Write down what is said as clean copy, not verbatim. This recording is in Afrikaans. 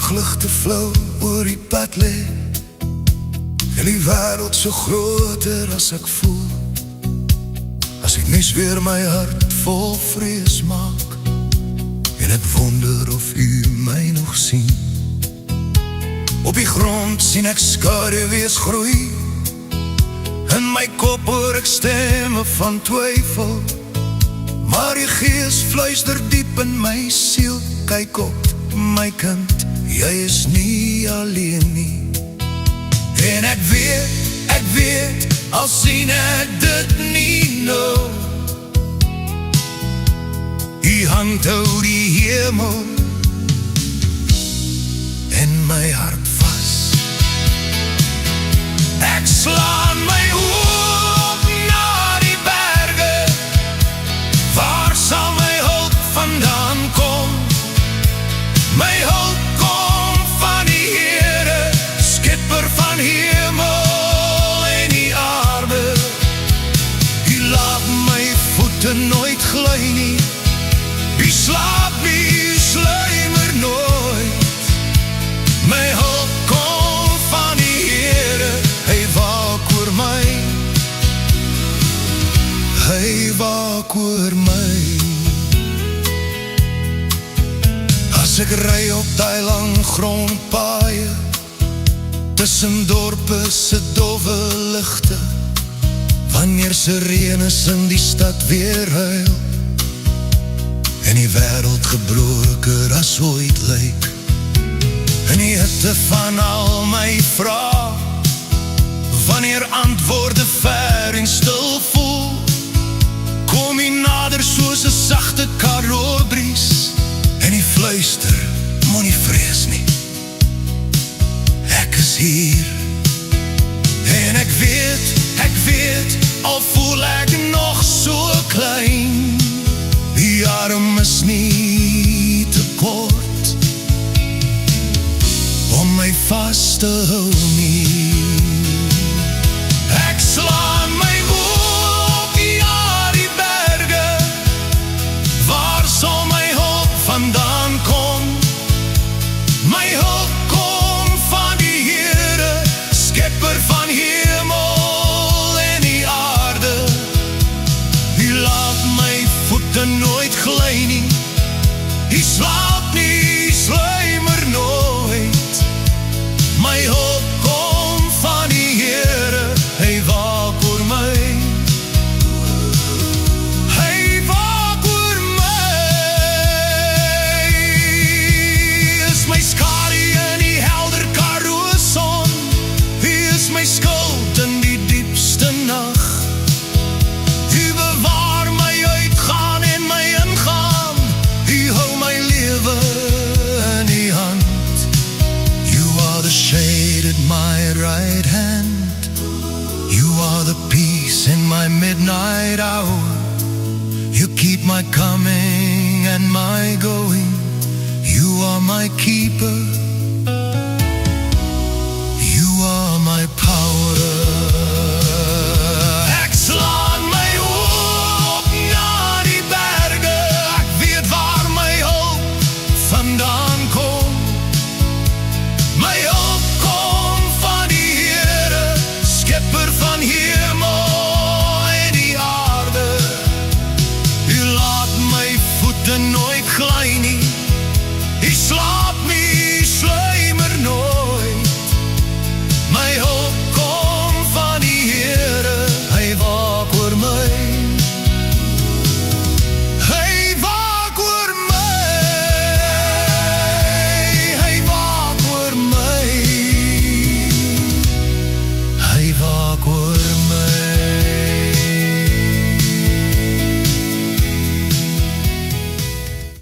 Dagligte flou oor die pad lê en die wêreld so groter as ek voel. As ek nes weer my hart vol vrees maak en ek wonder of u my nog sien. Op die grond sien ek skaduwees groei, in my kop hoor ek stemme van twyfel, maar die gees fluister diep in my siel. Kyk op, my kind, jy is nie alleen nie. En ek weet, al sien ek dit nie nou, u hand hou die hemel en my hart vas. Ek slaan my oop na die berge, waar sal my hulp vandaan kom? My hulp kom van die Here, skepper van hemel en die aarde. U laat my voete nooit gly nie, u slaap nie, u sluimer nooit. My hulp kom van die Here, hy waak oor my, hy waak oor my. As ek ry op die lang grondpaaie, tussen dorpe se dowwe ligte, wanneer sirenes in die stad weer huil, en die wêreld gebroker as ooit lyk, in die hitte van al my vrae, wanneer antwoorde ver en stil voel, kom jy nader soos 'n sagte karoolbries, en die fluister, moenie vrees nie, ek is hier. En ek weet, al voel ek nog so klein, die arm is nie te kort om my vas te hou nie. Ek slaan my oop na die berge, waar sal my hulp vandaan kom? My hulp kom van die Here, skepper van hemel en die aarde. U laat my voete nooit gly nie, u slaap nie, u sluimer nooit. My hulp kom van die Here, hy waak oor my, hy waak oor my. Is my skadu in die helder Karoo son, u is my skuld in die diepste nag. U bewaar my uitgaan en my ingaan, u hou my lewe in die hand. You are the shade at my right hand, you are the peace in my midnight hour. You keep my coming and my going, you are my keeper, you are my power. Ek slaan my oop na die berge, ek weet waar my hulp vandaan kom. My hulp kom van die Here, skepper van hemel en die aarde. U laat my voete nooit gly nie, u slaap nie, u sluimer